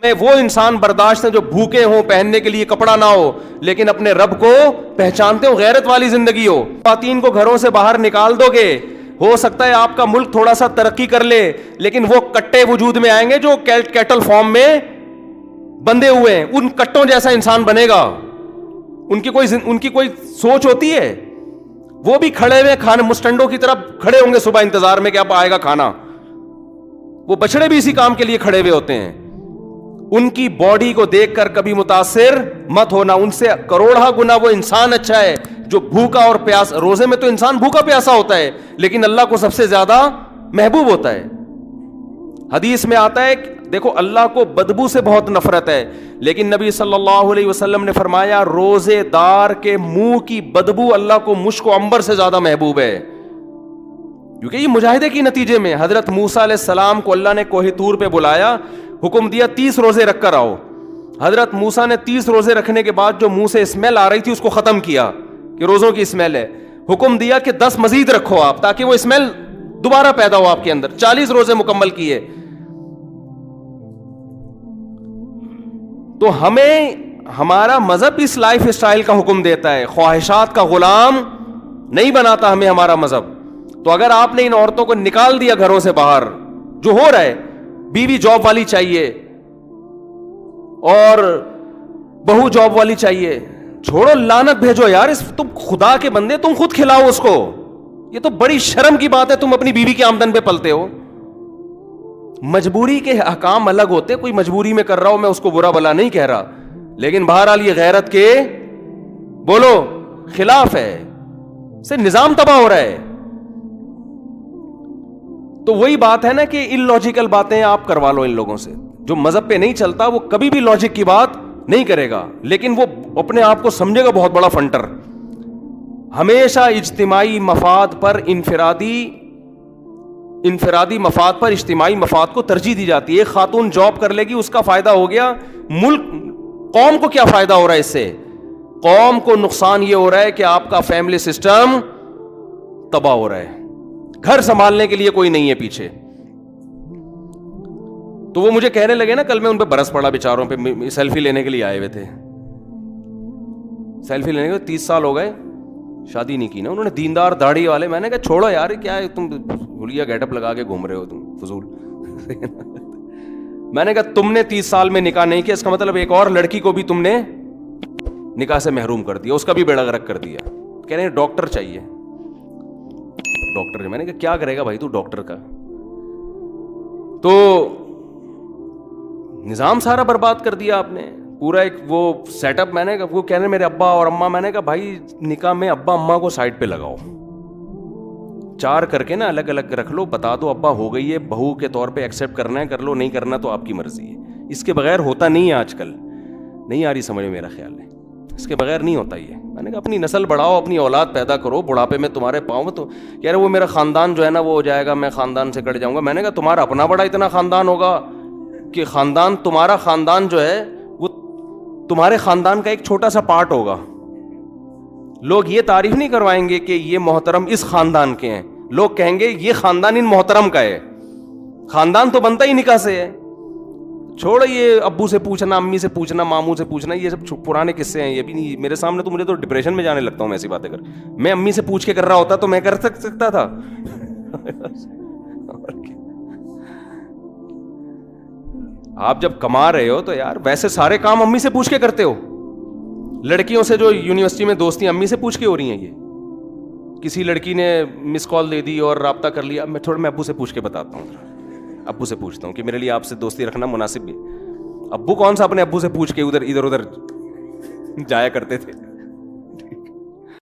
ہمیں وہ انسان برداشت ہیں جو بھوکے ہوں, پہننے کے لیے کپڑا نہ ہو, لیکن اپنے رب کو پہچانتے ہو, غیرت والی زندگی ہو. خواتین کو گھروں سے باہر نکال دو گے, ہو سکتا ہے آپ کا ملک تھوڑا سا ترقی کر لے, لیکن وہ کٹے وجود میں آئیں گے جو کیٹل فارم میں بندھے ہوئے ہیں, ان کٹوں جیسا انسان بنے گا. ان کی کوئی سوچ ہوتی ہے؟ وہ بھی کھڑے ہوئے کھانے مسٹنڈوں کی طرح کھڑے ہوں گے صبح انتظار میں کہ اب آئے گا کھانا. وہ بچڑے بھی اسی کام کے لیے کھڑے ہوئے ہوتے ہیں. ان کی باڈی کو دیکھ کر کبھی متاثر مت ہونا, ان سے کروڑا گنا وہ انسان اچھا ہے جو بھوکا اور پیاس. روزے میں تو انسان بھوکا پیاسا ہوتا ہے, لیکن اللہ کو سب سے زیادہ محبوب ہوتا ہے. حدیث میں آتا ہے, دیکھو اللہ کو بدبو سے بہت نفرت ہے, لیکن نبی صلی اللہ علیہ وسلم نے فرمایا روزے دار کے منہ کی بدبو اللہ کو مشک و عنبر سے زیادہ محبوب ہے. کیونکہ یہ مجاہدے کی نتیجے میں حضرت موسیٰ علیہ السلام کو اللہ نے کوہ طور پہ بلایا, حکم دیا 30 روزے رکھ کر آؤ. حضرت موسیٰ نے 30 روزے رکھنے کے بعد جو منہ سے اسمیل آ رہی تھی اس کو ختم کیا کہ روزوں کی اسمیل ہے. حکم دیا کہ 10 مزید رکھو آپ تاکہ وہ اسمیل دوبارہ پیدا ہو آپ کے اندر. 40 روزے مکمل کیے. تو ہمیں ہمارا مذہب اس لائف اسٹائل کا حکم دیتا ہے, خواہشات کا غلام نہیں بناتا ہمیں ہمارا مذہب. تو اگر آپ نے ان عورتوں کو نکال دیا گھروں سے باہر, جو ہو رہا ہے, بیوی جاب والی چاہیے اور بہو جاب والی چاہیے, چھوڑو لعنت بھیجو یار, تم خدا کے بندے, تم خود کھلاؤ اس کو. یہ تو بڑی شرم کی بات ہے, تم اپنی بیوی کے آمدن پہ پلتے ہو. مجبوری کے احکام الگ ہوتے, کوئی مجبوری میں کر رہا ہو, میں اس کو برا بلا نہیں کہہ رہا, لیکن بہرحال یہ غیرت کے بولو خلاف ہے, سے نظام تباہ ہو رہا ہے. تو وہی بات ہے نا کہ ان لاجیکل باتیں آپ کروا لو ان لوگوں سے. جو مذہب پہ نہیں چلتا وہ کبھی بھی لاجک کی بات نہیں کرے گا, لیکن وہ اپنے آپ کو سمجھے گا بہت بڑا فنٹر. ہمیشہ اجتماعی مفاد پر انفرادی مفاد پر اجتماعی مفاد کو ترجیح دی جاتی ہے. ایک خاتون جاب کر لے گی, اس کا فائدہ ہو گیا, ملک قوم کو کیا فائدہ ہو رہا ہے اس سے؟ قوم کو نقصان یہ ہو رہا ہے کہ آپ کا فیملی سسٹم تباہ ہو رہا ہے, گھر سنبھالنے کے لیے کوئی نہیں ہے پیچھے. تو وہ مجھے کہنے لگے نا, کل میں ان پہ برس پڑا بیچاروں پہ, سیلفی لینے کے لیے آئے ہوئے تھے, سیلفی لینے کے 30 سال ہو گئے, شادی نہیں کی نا انہوں نے, دیندار داڑھی والے. میں نے کہا چھوڑو یار, کیا ہے تم بھولیا گیٹ اپ لگا کے گھوم رہے ہو تم فضول. میں نے کہا تم نے 30 سال میں نکاح نہیں کیا, اس کا مطلب ایک اور لڑکی کو بھی تم نے نکاح سے محروم کر دیا, اس کا بھی بیڑا غرق کر دیا. کہہ رہے ہیں ڈاکٹر چاہیے, ڈاکٹر. میں نے کہا کیا کرے گا بھائی تو ڈاکٹر کا؟ تو نظام سارا برباد کر دیا آپ نے, پورا ایک وہ سیٹ اپ. میں نے کہا, وہ کہہ رہے میرے ابا اور اماں. میں نے کہا بھائی نکاح میں ابا اماں کو سائڈ پہ لگاؤ, 4 کر کے نا الگ الگ رکھ لو, بتا دو ابا ہو گئی ہے, بہو کے طور پہ ایکسیپٹ کرنا ہے کر لو, نہیں کرنا تو آپ کی مرضی ہے. اس کے بغیر ہوتا نہیں ہے آج کل, نہیں آ رہی سمجھ میں, میرا خیال ہے اس کے بغیر نہیں ہوتا یہ. میں نے کہا اپنی نسل بڑھاؤ, اپنی اولاد پیدا کرو, بڑھاپے میں تمہارے پاؤں میں. تو کہہ رہے وہ میرا خاندان جو ہے نا وہ ہو جائے گا, میں خاندان سے کٹ جاؤں گا. میں نے کہا تمہارا اپنا بڑا اتنا خاندان ہوگا کہ خاندان, تمہارا خاندان جو ہے وہ تمہارے خاندان کا ایک چھوٹا سا پارٹ ہوگا. لوگ یہ تعریف نہیں کروائیں گے کہ یہ محترم اس خاندان کے ہیں, لوگ کہیں گے یہ خاندان ان محترم کا ہے. خاندان تو بنتا ہی نکاح سے ہے. چھوڑ یہ ابو سے پوچھنا, امی سے پوچھنا, ماموں سے پوچھنا, یہ سب پرانے قصے ہیں. یہ بھی نہیں میرے سامنے, تو مجھے تو ڈپریشن میں جانے لگتا ہوں میں ایسی باتیں کر. میں امی سے پوچھ کے کر رہا ہوتا تو میں کر سکتا تھا. آپ جب کما رہے ہو تو یار ویسے سارے کام امی سے پوچھ کے کرتے ہو. لڑکیوں سے جو یونیورسٹی میں دوستی امی سے پوچھ کے ہو رہی ہیں. یہ کسی لڑکی نے مس کال دے دی اور رابطہ کر لیا, میں ابو سے پوچھ کے بتاتا ہوں, ابو سے پوچھتا ہوں کہ میرے لیے آپ سے دوستی رکھنا مناسب بھی. ابو کون سا اپنے ابو سے پوچھ کے ادھر ادھر جایا کرتے تھے.